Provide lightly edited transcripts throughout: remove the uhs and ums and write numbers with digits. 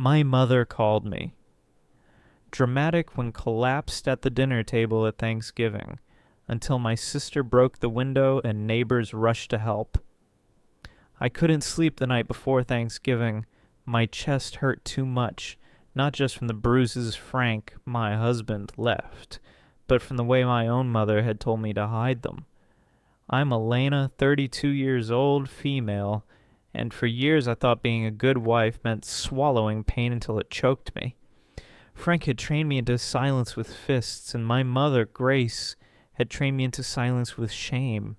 My mother called me. Dramatic when collapsed at the dinner table at Thanksgiving, until my sister broke the window and neighbors rushed to help. I couldn't sleep the night before Thanksgiving. My chest hurt too much, not just from the bruises Frank, my husband, left, but from the way my own mother had told me to hide them. I'm Elena, 32 years old, female, and for years I thought being a good wife meant swallowing pain until it choked me. Frank had trained me into silence with fists, and my mother, Grace, had trained me into silence with shame.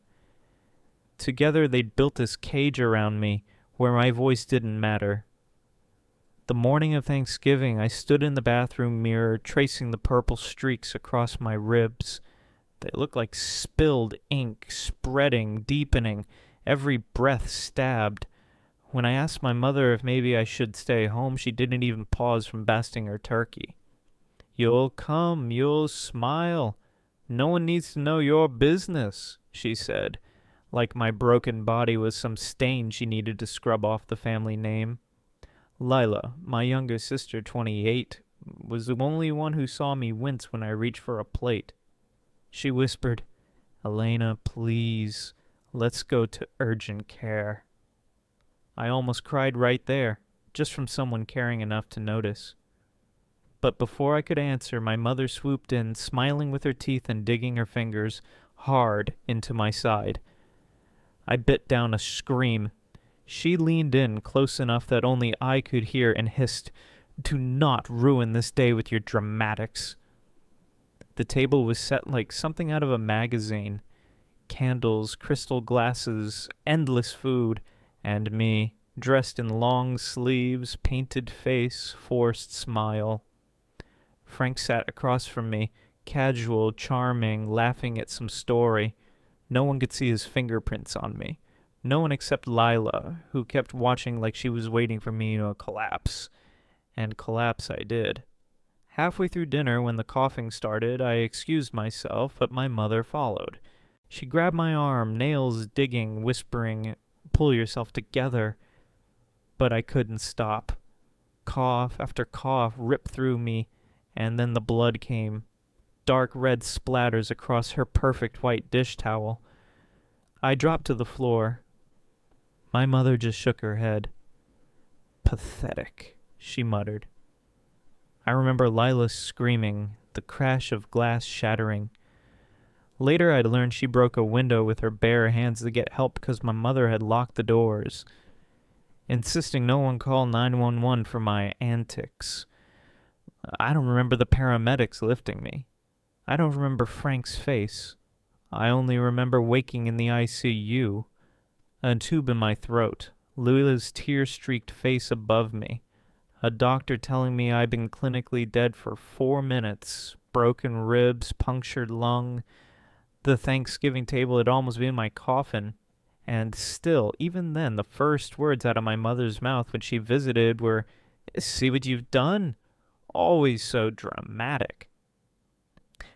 Together they'd built this cage around me where my voice didn't matter. The morning of Thanksgiving, I stood in the bathroom mirror, tracing the purple streaks across my ribs. They looked like spilled ink, spreading, deepening, every breath stabbed. When I asked my mother if maybe I should stay home, she didn't even pause from basting her turkey. "You'll come, you'll smile. No one needs to know your business," she said, like my broken body was some stain she needed to scrub off the family name. Lila, my younger sister, 28, was the only one who saw me wince when I reached for a plate. She whispered, "Elena, please, let's go to urgent care." I almost cried right there, just from someone caring enough to notice. But before I could answer, my mother swooped in, smiling with her teeth and digging her fingers hard into my side. I bit down a scream. She leaned in close enough that only I could hear and hissed, "Do not ruin this day with your dramatics." The table was set like something out of a magazine. Candles, crystal glasses, endless food, and me, dressed in long sleeves, painted face, forced smile. Frank sat across from me, casual, charming, laughing at some story. No one could see his fingerprints on me. No one except Lila, who kept watching like she was waiting for me to collapse. And collapse I did. Halfway through dinner, when the coughing started, I excused myself, but my mother followed. She grabbed my arm, nails digging, whispering, "Pull yourself together." But I couldn't stop. Cough after cough ripped through me, and then the blood came. Dark red splatters across her perfect white dish towel. I dropped to the floor. My mother just shook her head. "Pathetic," she muttered. I remember Lila screaming, the crash of glass shattering. Later I learned she broke a window with her bare hands to get help because my mother had locked the doors, insisting no one call 911 for my antics. I don't remember the paramedics lifting me. I don't remember Frank's face. I only remember waking in the ICU, a tube in my throat, Lila's tear-streaked face above me, a doctor telling me I'd been clinically dead for 4 minutes, broken ribs, punctured lung. The Thanksgiving table had almost been my coffin, and still, even then, the first words out of my mother's mouth when she visited were, "See what you've done?" Always so dramatic.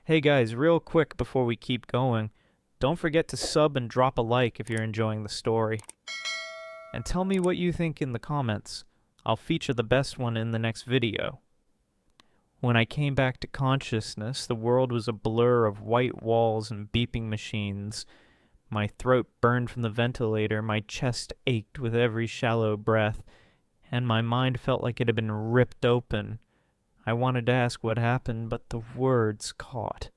Hey guys, real quick before we keep going, don't forget to sub and drop a like if you're enjoying the story. And tell me what you think in the comments. I'll feature the best one in the next video. When I came back to consciousness, the world was a blur of white walls and beeping machines. My throat burned from the ventilator, my chest ached with every shallow breath, and my mind felt like it had been ripped open. I wanted to ask what happened, but the words caught.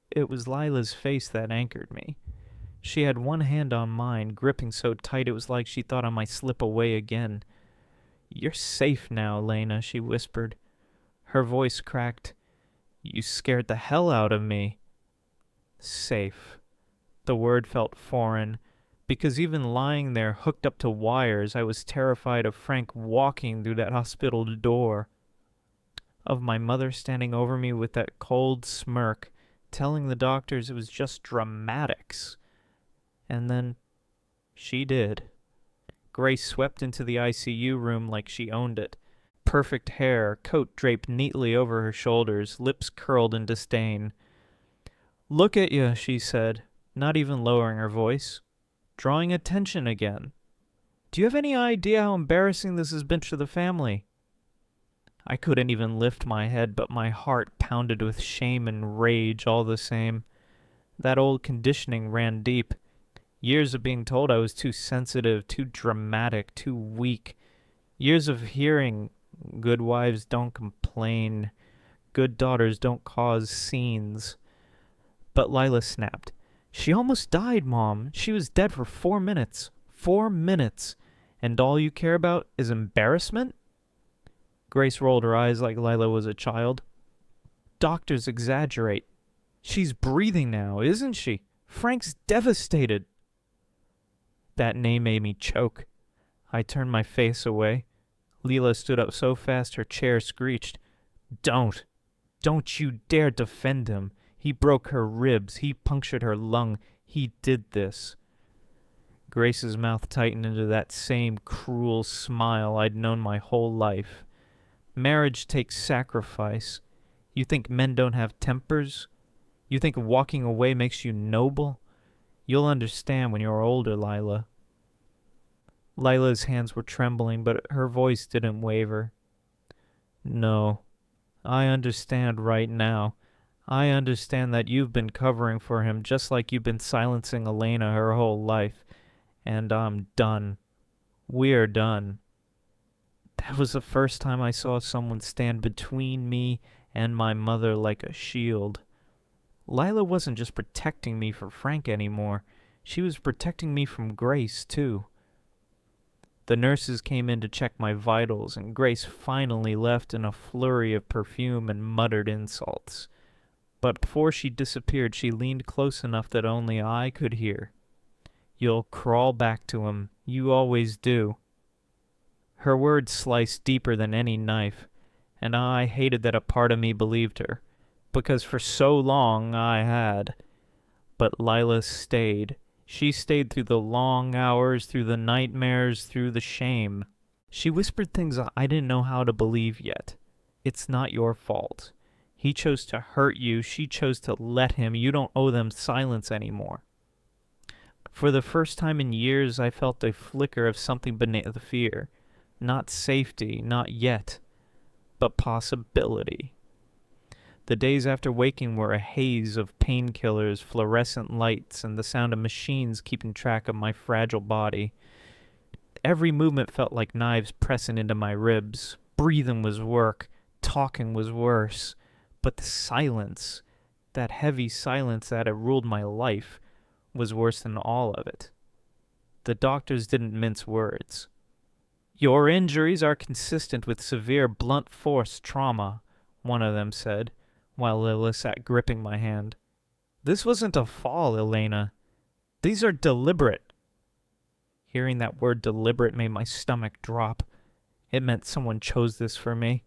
It was Lila's face that anchored me. She had one hand on mine, gripping so tight it was like she thought I might slip away again. "You're safe now, Elena," she whispered. Her voice cracked. "You scared the hell out of me." Safe. The word felt foreign, because even lying there hooked up to wires, I was terrified of Frank walking through that hospital door. Of my mother standing over me with that cold smirk, telling the doctors it was just dramatics. And then she did. Grace swept into the ICU room like she owned it. Perfect hair, coat draped neatly over her shoulders, lips curled in disdain. "Look at you," she said, not even lowering her voice. "Drawing attention again." Do you have any idea how embarrassing this has been for the family? I couldn't even lift my head, but my heart pounded with shame and rage all the same. That old conditioning ran deep. Years of being told I was too sensitive, too dramatic, too weak. Years of hearing, good wives don't complain, good daughters don't cause scenes. But Lila snapped. She almost died, Mom. She was dead for 4 minutes. 4 minutes. And all you care about is embarrassment? Grace rolled her eyes like Lila was a child. Doctors exaggerate. She's breathing now, isn't she? Frank's devastated. That name made me choke. I turned my face away. Lila stood up so fast her chair screeched. Don't. Don't you dare defend him. He broke her ribs. He punctured her lung. He did this. Grace's mouth tightened into that same cruel smile I'd known my whole life. Marriage takes sacrifice. You think men don't have tempers? You think walking away makes you noble? You'll understand when you're older, Lila. Lila's hands were trembling, but her voice didn't waver. No, I understand right now. I understand that you've been covering for him just like you've been silencing Elena her whole life. And I'm done. We're done. That was the first time I saw someone stand between me and my mother like a shield. Lila wasn't just protecting me from Frank anymore. She was protecting me from Grace, too. The nurses came in to check my vitals, and Grace finally left in a flurry of perfume and muttered insults. But before she disappeared, she leaned close enough that only I could hear. You'll crawl back to him. You always do. Her words sliced deeper than any knife, and I hated that a part of me believed her, because for so long I had. But Lila stayed. She stayed through the long hours, through the nightmares, through the shame. She whispered things I didn't know how to believe yet. It's not your fault. He chose to hurt you. She chose to let him. You don't owe them silence anymore. For the first time in years, I felt a flicker of something beneath the fear. Not safety, not yet, but possibility. The days after waking were a haze of painkillers, fluorescent lights, and the sound of machines keeping track of my fragile body. Every movement felt like knives pressing into my ribs. Breathing was work. Talking was worse. But the silence, that heavy silence that had ruled my life, was worse than all of it. The doctors didn't mince words. Your injuries are consistent with severe blunt force trauma, one of them said, while Lila sat gripping my hand. This wasn't a fall, Elena. These are deliberate. Hearing that word deliberate made my stomach drop. It meant someone chose this for me.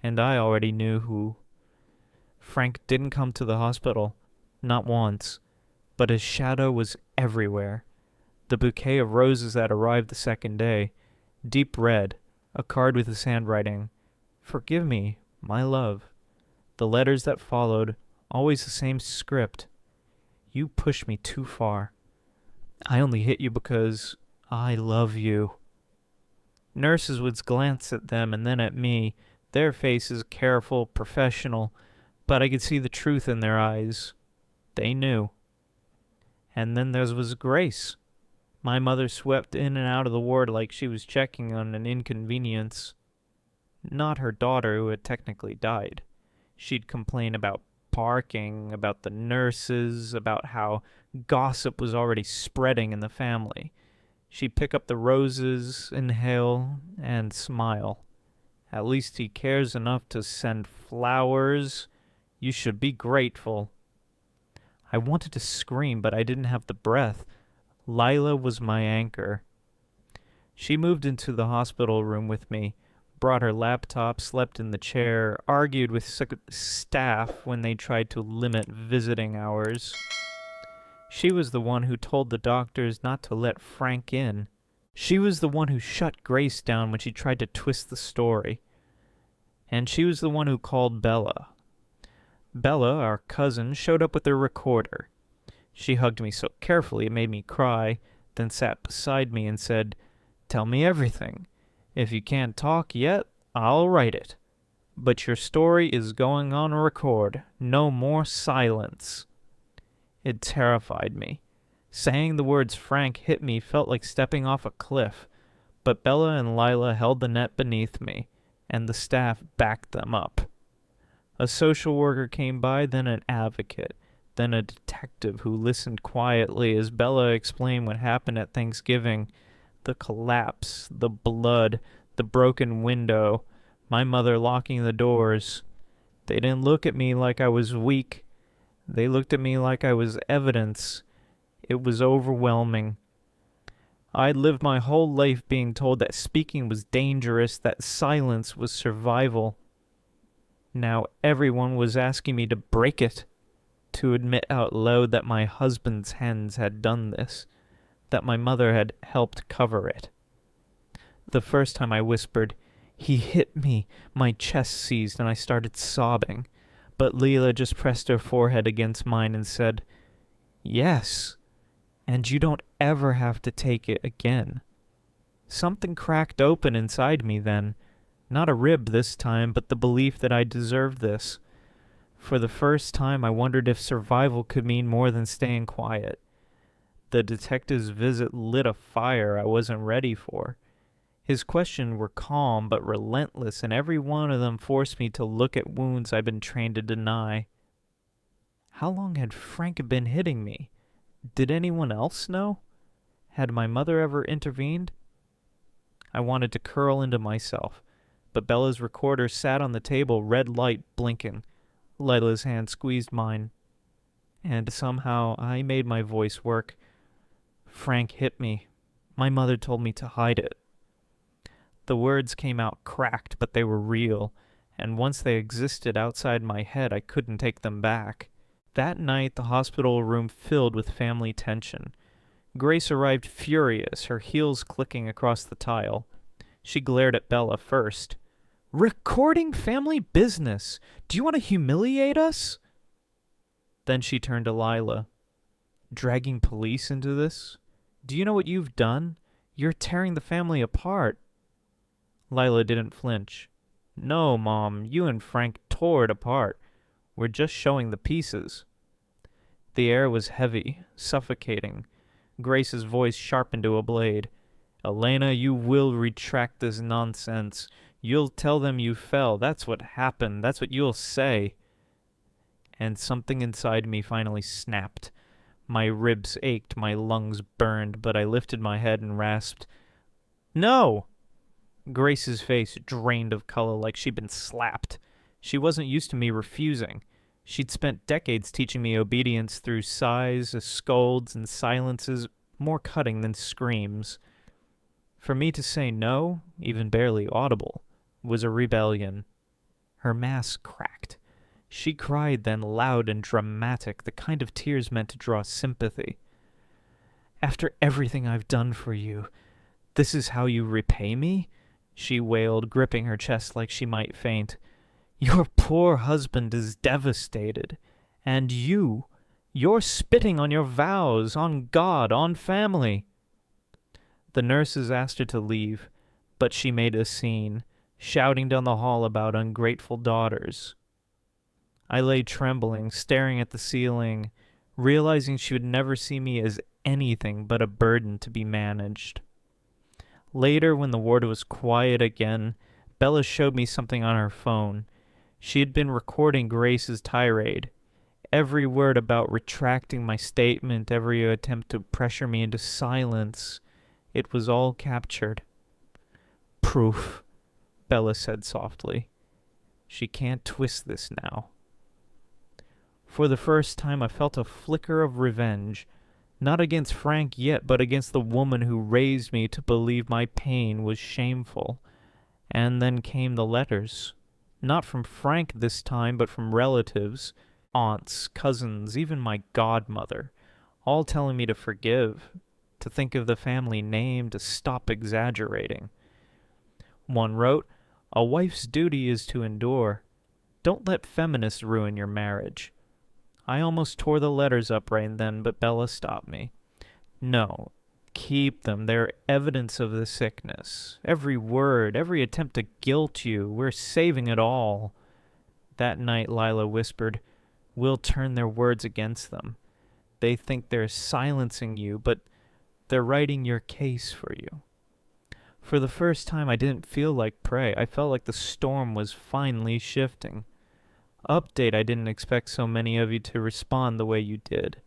And I already knew who. Frank didn't come to the hospital, not once, but his shadow was everywhere. The bouquet of roses that arrived the second day, deep red, a card with his handwriting, "Forgive me, my love." The letters that followed, always the same script. You pushed me too far. I only hit you because I love you. Nurses would glance at them and then at me, their faces careful, professional, but I could see the truth in their eyes. They knew. And then there was Grace. My mother swept in and out of the ward like she was checking on an inconvenience. Not her daughter, who had technically died. She'd complain about parking, about the nurses, about how gossip was already spreading in the family. She'd pick up the roses, inhale, and smile. At least he cares enough to send flowers. You should be grateful. I wanted to scream, but I didn't have the breath. Lila was my anchor. She moved into the hospital room with me, brought her laptop, slept in the chair, argued with staff when they tried to limit visiting hours. She was the one who told the doctors not to let Frank in. She was the one who shut Grace down when she tried to twist the story. And she was the one who called Bella. Bella, our cousin, showed up with her recorder. She hugged me so carefully it made me cry, then sat beside me and said, "Tell me everything. If you can't talk yet, I'll write it. But your story is going on record. No more silence." It terrified me. Saying the words Frank hit me felt like stepping off a cliff, but Bella and Lila held the net beneath me, and the staff backed them up. A social worker came by, then an advocate, then a detective who listened quietly as Bella explained what happened at Thanksgiving. The collapse, the blood, the broken window, my mother locking the doors. They didn't look at me like I was weak. They looked at me like I was evidence. It was overwhelming. I'd lived my whole life being told that speaking was dangerous, that silence was survival. Now everyone was asking me to break it, to admit out loud that my husband's hands had done this, that my mother had helped cover it. The first time I whispered, "He hit me," my chest seized and I started sobbing. But Lila just pressed her forehead against mine and said, "Yes, and you don't ever have to take it again." Something cracked open inside me then. Not a rib this time, but the belief that I deserved this. For the first time, I wondered if survival could mean more than staying quiet. The detective's visit lit a fire I wasn't ready for. His questions were calm but relentless, and every one of them forced me to look at wounds I'd been trained to deny. How long had Frank been hitting me? Did anyone else know? Had my mother ever intervened? I wanted to curl into myself, but Bella's recorder sat on the table, red light blinking. Lila's hand squeezed mine, and somehow I made my voice work. "Frank hit me. My mother told me to hide it." The words came out cracked, but they were real, and once they existed outside my head, I couldn't take them back. That night, the hospital room filled with family tension. Grace arrived furious, her heels clicking across the tile. She glared at Bella first. "Recording family business! Do you want to humiliate us?" Then she turned to Lila. "Dragging police into this? Do you know what you've done? You're tearing the family apart." Lila didn't flinch. "No, Mom, you and Frank tore it apart. We're just showing the pieces." The air was heavy, suffocating. Grace's voice sharpened to a blade. "Elena, you will retract this nonsense. You'll tell them you fell. That's what happened. That's what you'll say." And something inside me finally snapped. My ribs ached, my lungs burned, but I lifted my head and rasped, "No!" Grace's face drained of color like she'd been slapped. She wasn't used to me refusing. She'd spent decades teaching me obedience through sighs, scolds, and silences, more cutting than screams. For me to say no, even barely audible, was a rebellion. Her mask cracked. She cried then, loud and dramatic, the kind of tears meant to draw sympathy. "After everything I've done for you, this is how you repay me?" she wailed, gripping her chest like she might faint. "Your poor husband is devastated. And you're spitting on your vows, on God, on family." The nurses asked her to leave, but she made a scene, shouting down the hall about ungrateful daughters. I lay trembling, staring at the ceiling, realizing she would never see me as anything but a burden to be managed. Later, when the ward was quiet again, Bella showed me something on her phone. She had been recording Grace's tirade. Every word about retracting my statement, every attempt to pressure me into silence, it was all captured. "Proof," Bella said softly. "She can't twist this now." For the first time, I felt a flicker of revenge. Not against Frank yet, but against the woman who raised me to believe my pain was shameful. And then came the letters. Not from Frank this time, but from relatives, aunts, cousins, even my godmother, all telling me to forgive, to think of the family name, to stop exaggerating. One wrote, "A wife's duty is to endure. Don't let feminists ruin your marriage." I almost tore the letters up right then, but Bella stopped me. "No, keep them. They're evidence of the sickness. Every word, every attempt to guilt you, we're saving it all. That night, Lila whispered, we'll turn their words against them. They think they're silencing you, but they're writing your case for you. For the first time, I didn't feel like prey. I felt like the storm was finally shifting. Update, I didn't expect so many of you to respond the way you did.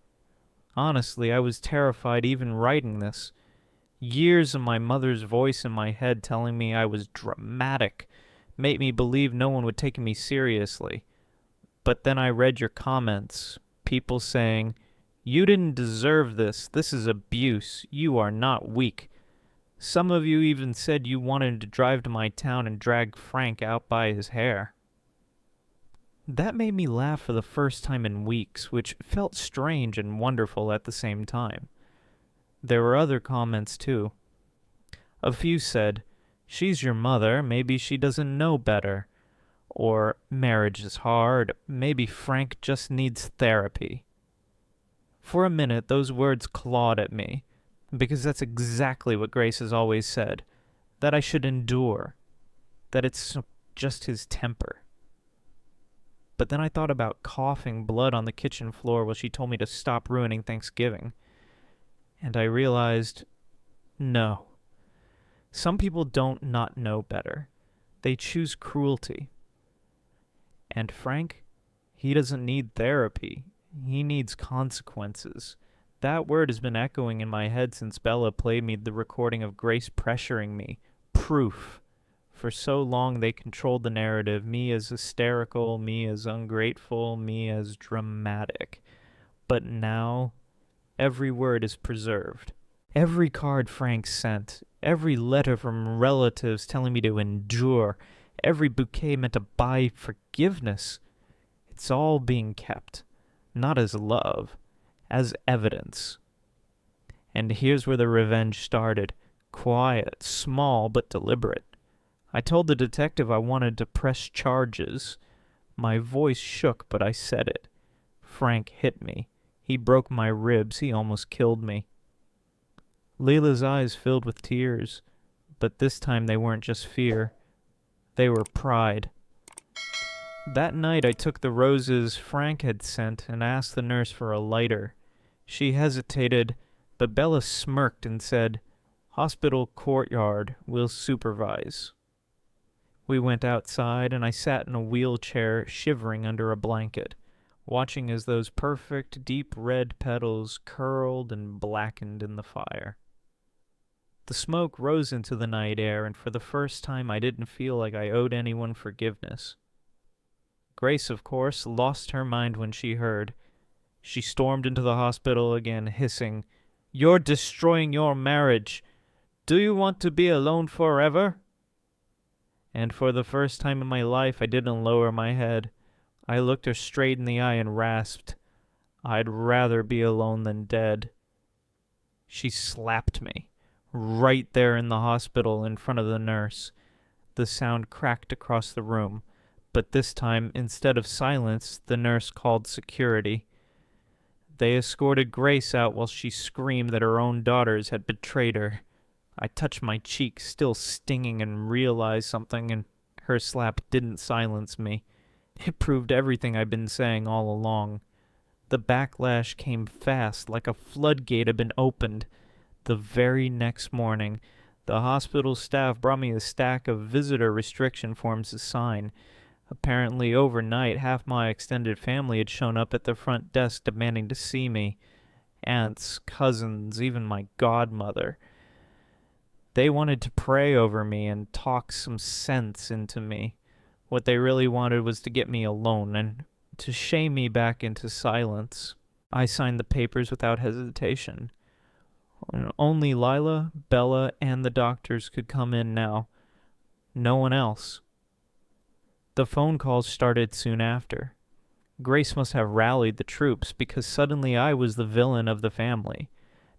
Honestly, I was terrified even writing this. Years of my mother's voice in my head telling me I was dramatic made me believe no one would take me seriously. But then I read your comments, people saying, you didn't deserve this. This is abuse. You are not weak. Some of you even said you wanted to drive to my town and drag Frank out by his hair. That made me laugh for the first time in weeks, which felt strange and wonderful at the same time. There were other comments too. A few said, she's your mother, maybe she doesn't know better. Or, marriage is hard, maybe Frank just needs therapy. For a minute, those words clawed at me, because that's exactly what Grace has always said, that I should endure, that it's just his temper. But then I thought about coughing blood on the kitchen floor while she told me to stop ruining Thanksgiving. And I realized, no. Some people don't not know better. They choose cruelty. And Frank, he doesn't need therapy. He needs consequences. That word has been echoing in my head since Bella played me the recording of Grace pressuring me. Proof. For so long they controlled the narrative, me as hysterical, me as ungrateful, me as dramatic. But now, every word is preserved. Every card Frank sent, every letter from relatives telling me to endure, every bouquet meant to buy forgiveness, it's all being kept, not as love, as evidence. And here's where the revenge started. Quiet, small, but deliberate. I told the detective I wanted to press charges. My voice shook, but I said it. Frank hit me. He broke my ribs. He almost killed me. Lila's eyes filled with tears, but this time they weren't just fear. They were pride. That night I took the roses Frank had sent and asked the nurse for a lighter. She hesitated, but Bella smirked and said, "Hospital courtyard, we'll supervise." We went outside, and I sat in a wheelchair, shivering under a blanket, watching as those perfect, deep red petals curled and blackened in the fire. The smoke rose into the night air, and for the first time I didn't feel like I owed anyone forgiveness. Grace, of course, lost her mind when she heard. She stormed into the hospital again, hissing, "You're destroying your marriage. Do you want to be alone forever?" And for the first time in my life, I didn't lower my head. I looked her straight in the eye and rasped, "I'd rather be alone than dead." She slapped me, right there in the hospital in front of the nurse. The sound cracked across the room, but this time, instead of silence, the nurse called security. They escorted Grace out while she screamed that her own daughters had betrayed her. I touched my cheek, still stinging, and realized something, and her slap didn't silence me. It proved everything I'd been saying all along. The backlash came fast, like a floodgate had been opened. The very next morning, the hospital staff brought me a stack of visitor restriction forms to sign. Apparently, overnight, half my extended family had shown up at the front desk demanding to see me. Aunts, cousins, even my godmother. They wanted to pray over me and talk some sense into me. What they really wanted was to get me alone and to shame me back into silence. I signed the papers without hesitation. Only Lila, Bella, and the doctors could come in now. No one else. The phone calls started soon after. Grace must have rallied the troops because suddenly I was the villain of the family.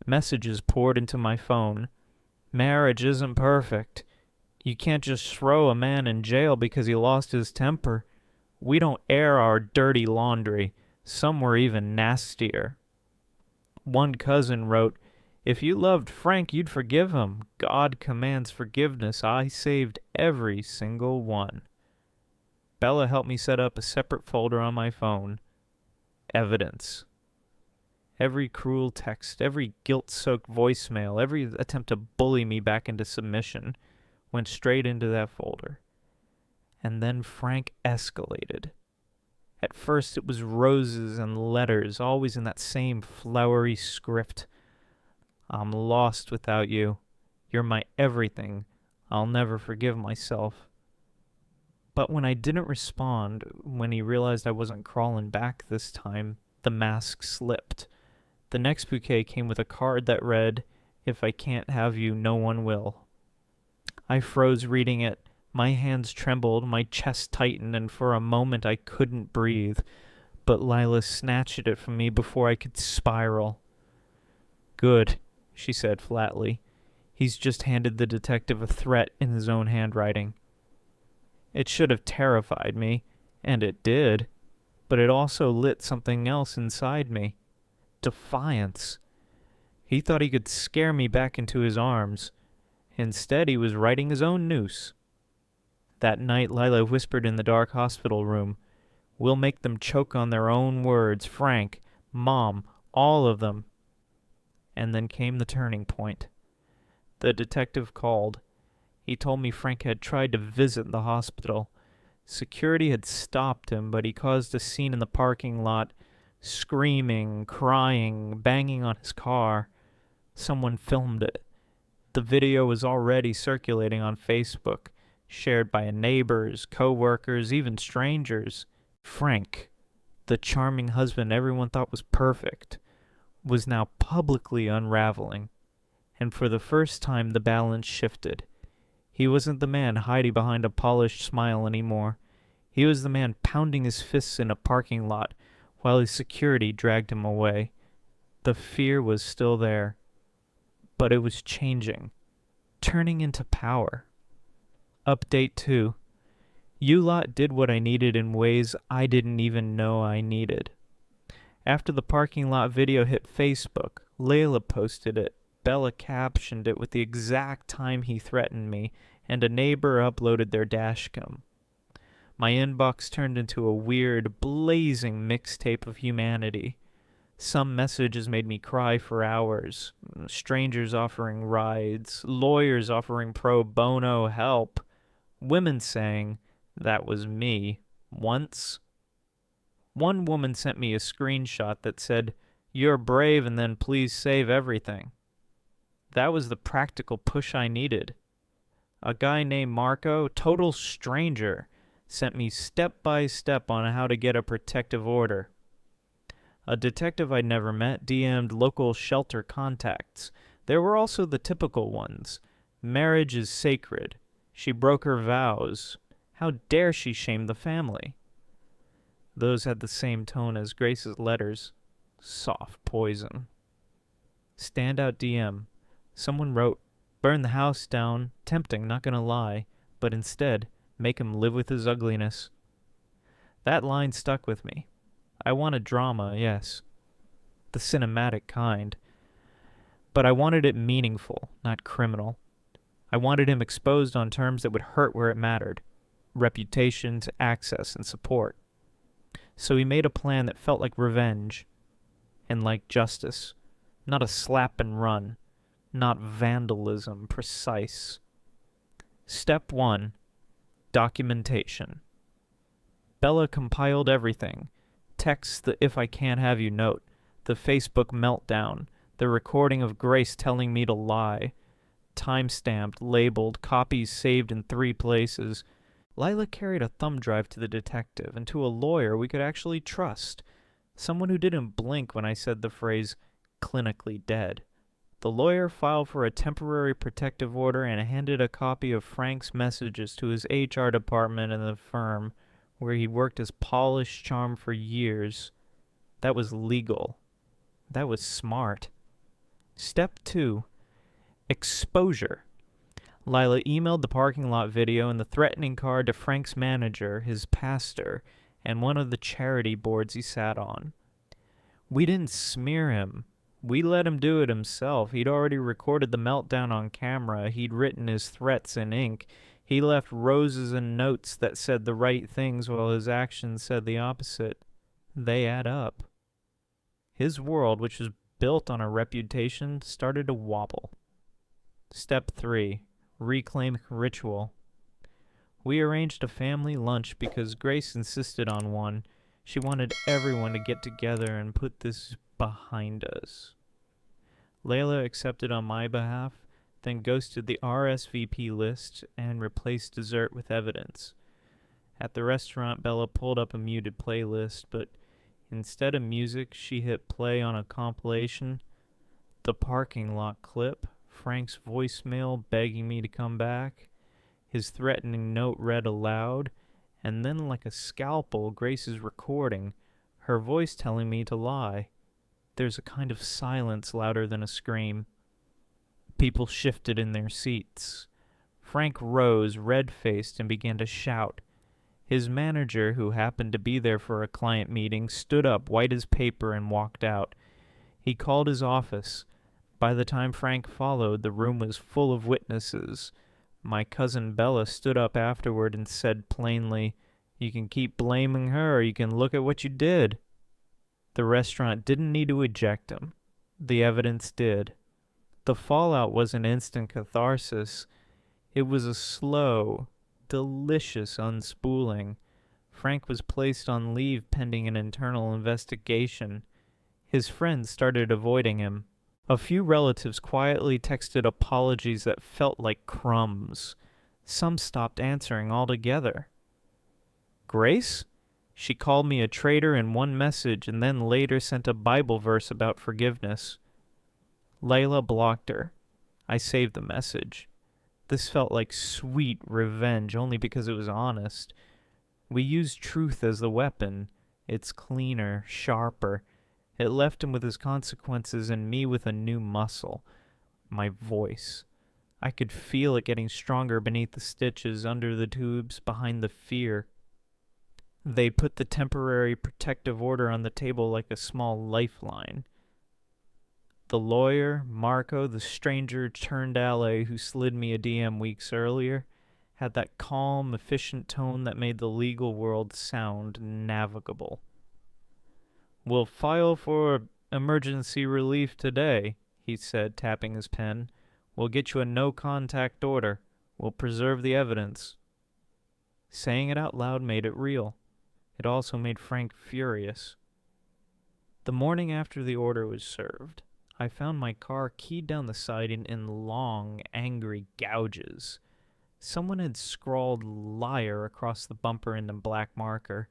Messages poured into my phone. Marriage isn't perfect. You can't just throw a man in jail because he lost his temper. We don't air our dirty laundry. Some were even nastier. One cousin wrote, If you loved Frank, you'd forgive him. God commands forgiveness. I saved every single one. Bella helped me set up a separate folder on my phone. Evidence. Every cruel text, every guilt-soaked voicemail, every attempt to bully me back into submission went straight into that folder. And then Frank escalated. At first it was roses and letters, always in that same flowery script. I'm lost without you. You're my everything. I'll never forgive myself. But when I didn't respond, when he realized I wasn't crawling back this time, the mask slipped. The next bouquet came with a card that read, "If I can't have you, no one will." I froze reading it. My hands trembled, my chest tightened, and for a moment I couldn't breathe. But Lila snatched it from me before I could spiral. "Good," she said flatly. "He's just handed the detective a threat in his own handwriting." It should have terrified me, and it did, but it also lit something else inside me. Defiance. He thought he could scare me back into his arms. Instead, he was writing his own noose. That night, Lila whispered in the dark hospital room, "We'll make them choke on their own words, Frank, Mom, all of them." And then came the turning point. The detective called. He told me Frank had tried to visit the hospital. Security had stopped him, but he caused a scene in the parking lot, screaming, crying, banging on his car. Someone filmed it. The video was already circulating on Facebook, shared by neighbors, co-workers, even strangers. Frank, the charming husband everyone thought was perfect, was now publicly unraveling. And for the first time the balance shifted. He wasn't the man hiding behind a polished smile anymore. He was the man pounding his fists in a parking lot while his security dragged him away. The fear was still there, but it was changing, turning into power. Update 2. You lot did what I needed in ways I didn't even know I needed. After the parking lot video hit Facebook, Lila posted it, Bella captioned it with the exact time he threatened me, and a neighbor uploaded their dashcam. My inbox turned into a weird, blazing mixtape of humanity. Some messages made me cry for hours. Strangers offering rides, lawyers offering pro bono help, women saying, "That was me, once." One woman sent me a screenshot that said, "You're brave and then please save everything." That was the practical push I needed. A guy named Marco, total stranger, sent me step by step on how to get a protective order. A detective I'd never met DM'd local shelter contacts. There were also the typical ones. Marriage is sacred. She broke her vows. How dare she shame the family? Those had the same tone as Grace's letters. Soft poison. Standout DM. Someone wrote, "Burn the house down, tempting, not gonna lie, but instead, make him live with his ugliness." That line stuck with me. I wanted drama, yes. The cinematic kind. But I wanted it meaningful, not criminal. I wanted him exposed on terms that would hurt where it mattered. Reputations, access, and support. So he made a plan that felt like revenge. And like justice. Not a slap and run. Not vandalism, precise. Step 1. Documentation. Bella compiled everything. Texts the "if I can't have you" note, the Facebook meltdown, the recording of Grace telling me to lie. Time-stamped, labeled, copies saved in 3 places. Lila carried a thumb drive to the detective and to a lawyer we could actually trust. Someone who didn't blink when I said the phrase, "clinically dead." The lawyer filed for a temporary protective order and handed a copy of Frank's messages to his HR department in the firm, where he worked as polished charm for years. That was legal. That was smart. Step 2. Exposure. Lila emailed the parking lot video and the threatening card to Frank's manager, his pastor, and one of the charity boards he sat on. We didn't smear him. We let him do it himself. He'd already recorded the meltdown on camera. He'd written his threats in ink. He left roses and notes that said the right things while his actions said the opposite. They add up. His world, which was built on a reputation, started to wobble. Step 3. Reclaim ritual. We arranged a family lunch because Grace insisted on one. She wanted everyone to get together and put this behind us. Layla accepted on my behalf, then ghosted the RSVP list and replaced dessert with evidence. At the restaurant, Bella pulled up a muted playlist, but instead of music, she hit play on a compilation. The parking lot clip, Frank's voicemail begging me to come back, his threatening note read aloud, and then like a scalpel, Grace's recording, her voice telling me to lie. There's a kind of silence louder than a scream. People shifted in their seats. Frank rose, red-faced, and began to shout. His manager, who happened to be there for a client meeting, stood up, white as paper, and walked out. He called his office. By the time Frank followed, the room was full of witnesses. My cousin Bella stood up afterward and said plainly, "You can keep blaming her, or you can look at what you did." The restaurant didn't need to eject him. The evidence did. The fallout was an instant catharsis. It was a slow, delicious unspooling. Frank was placed on leave pending an internal investigation. His friends started avoiding him. A few relatives quietly texted apologies that felt like crumbs. Some stopped answering altogether. Grace? She called me a traitor in one message and then later sent a Bible verse about forgiveness. Lila blocked her. I saved the message. This felt like sweet revenge only because it was honest. We used truth as the weapon. It's cleaner, sharper. It left him with his consequences and me with a new muscle. My voice. I could feel it getting stronger beneath the stitches, under the tubes, behind the fear. They put the temporary protective order on the table like a small lifeline. The lawyer, Marco, the stranger turned ally who slid me a DM weeks earlier, had that calm, efficient tone that made the legal world sound navigable. "We'll file for emergency relief today," he said, tapping his pen. "We'll get you a no-contact order. We'll preserve the evidence." Saying it out loud made it real. It also made Frank furious. The morning after the order was served, I found my car keyed down the siding in long, angry gouges. Someone had scrawled "liar" across the bumper in the black marker.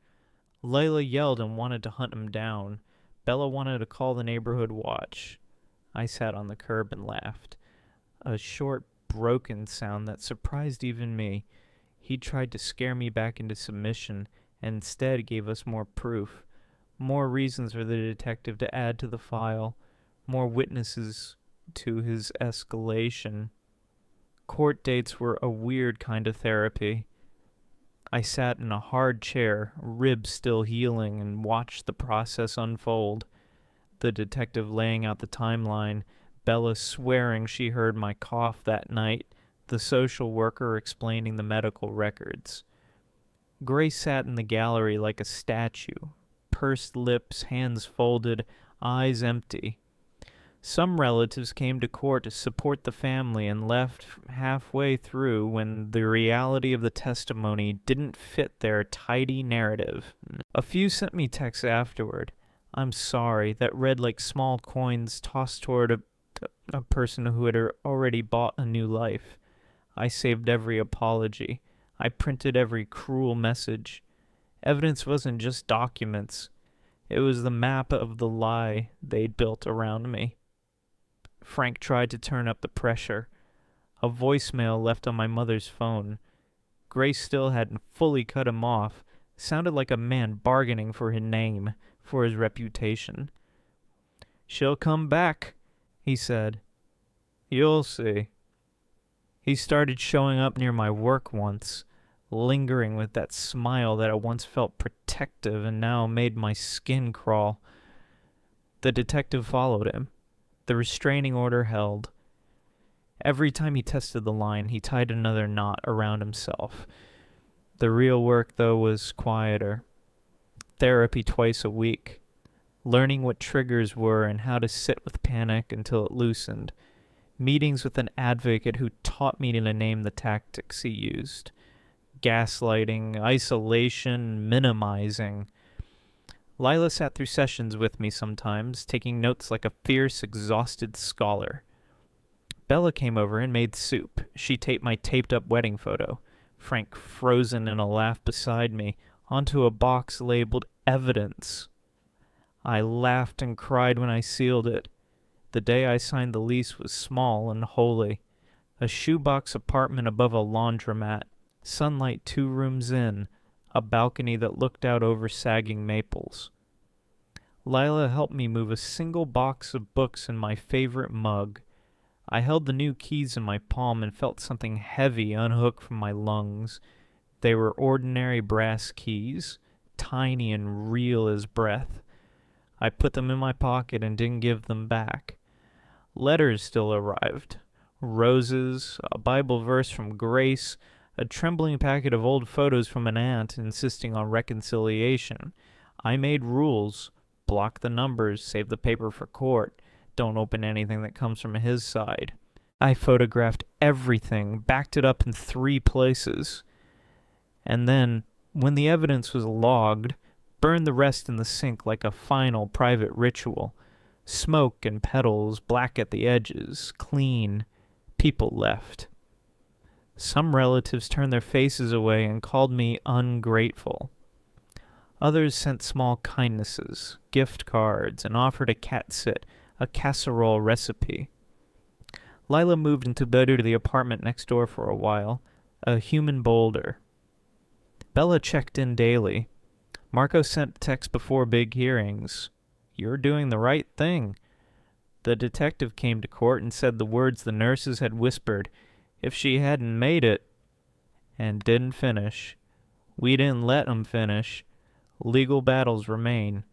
Layla yelled and wanted to hunt him down. Bella wanted to call the neighborhood watch. I sat on the curb and laughed. A short, broken sound that surprised even me. He tried to scare me back into submission, and instead gave us more proof. More reasons for the detective to add to the file. More witnesses to his escalation. Court dates were a weird kind of therapy. I sat in a hard chair, ribs still healing, and watched the process unfold. The detective laying out the timeline, Bella swearing she heard my cough that night, the social worker explaining the medical records. Grace sat in the gallery like a statue, pursed lips, hands folded, eyes empty. Some relatives came to court to support the family and left halfway through when the reality of the testimony didn't fit their tidy narrative. A few sent me texts afterward. "I'm sorry," that read like small coins tossed toward a person who had already bought a new life. I saved every apology. I printed every cruel message. Evidence wasn't just documents. It was the map of the lie they'd built around me. Frank tried to turn up the pressure. A voicemail left on my mother's phone. Grace still hadn't fully cut him off. Sounded like a man bargaining for his name, for his reputation. "She'll come back," he said. "You'll see." He started showing up near my work once, lingering with that smile that at once felt protective and now made my skin crawl. The detective followed him. The restraining order held. Every time he tested the line, he tied another knot around himself. The real work, though, was quieter. Therapy twice a week. Learning what triggers were and how to sit with panic until it loosened. Meetings with an advocate who taught me to name the tactics he used. Gaslighting, isolation, minimizing. Lila sat through sessions with me sometimes, taking notes like a fierce, exhausted scholar. Bella came over and made soup. She taped my taped-up wedding photo, Frank frozen in a laugh beside me, onto a box labeled Evidence. I laughed and cried when I sealed it. The day I signed the lease was small and holy. A shoebox apartment above a laundromat, sunlight 2 rooms in, a balcony that looked out over sagging maples. Lila helped me move a single box of books in my favorite mug. I held the new keys in my palm and felt something heavy unhook from my lungs. They were ordinary brass keys, tiny and real as breath. I put them in my pocket and didn't give them back. Letters still arrived. Roses, a Bible verse from Grace, a trembling packet of old photos from an aunt insisting on reconciliation. I made rules. Block the numbers, save the paper for court. Don't open anything that comes from his side. I photographed everything, backed it up in 3 places. And then, when the evidence was logged, burned the rest in the sink like a final private ritual. Smoke and petals, black at the edges, clean. People left. Some relatives turned their faces away and called me ungrateful. Others sent small kindnesses, gift cards, and offered a cat sit, a casserole recipe. Lila moved into the apartment next door for a while, a human boulder. Bella checked in daily. Marco sent text before big hearings. "You're doing the right thing." The detective came to court and said the words the nurses had whispered, if she hadn't made it, and didn't finish. We didn't let 'em finish. Legal battles remain.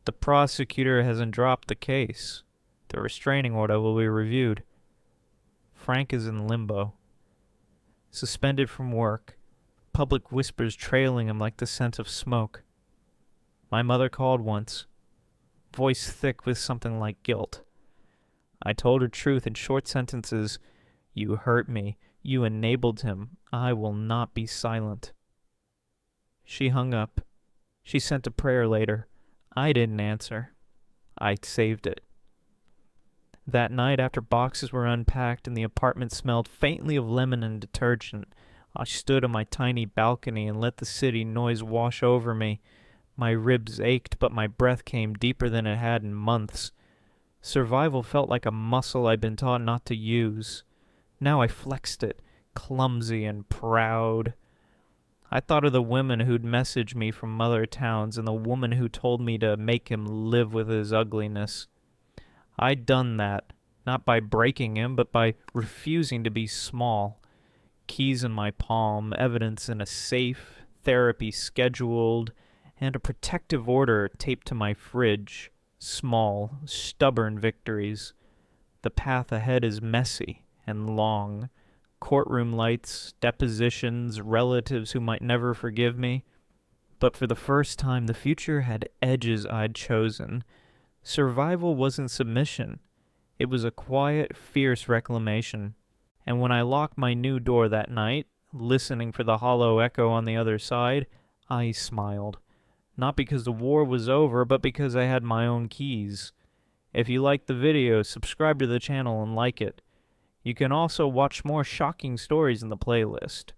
The prosecutor hasn't dropped the case. The restraining order will be reviewed. Frank is in limbo. Suspended from work. Public whispers trailing him like the scent of smoke. My mother called once. Voice thick with something like guilt. I told her truth in short sentences. You hurt me. You enabled him. I will not be silent. She hung up. She sent a prayer later. I didn't answer. I saved it. That night, after boxes were unpacked and the apartment smelled faintly of lemon and detergent, I stood on my tiny balcony and let the city noise wash over me. My ribs ached, but my breath came deeper than it had in months. Survival felt like a muscle I'd been taught not to use. Now I flexed it, clumsy and proud. I thought of the women who'd messaged me from other towns and the woman who told me to make him live with his ugliness. I'd done that, not by breaking him, but by refusing to be small. Keys in my palm, evidence in a safe, therapy scheduled, and a protective order taped to my fridge. Small, stubborn victories. The path ahead is messy and long. Courtroom lights, depositions, relatives who might never forgive me. But for the first time, the future had edges I'd chosen. Survival wasn't submission. It was a quiet, fierce reclamation. And when I locked my new door that night, listening for the hollow echo on the other side, I smiled. Not because the war was over, but because I had my own keys. If you liked the video, subscribe to the channel and like it. You can also watch more shocking stories in the playlist.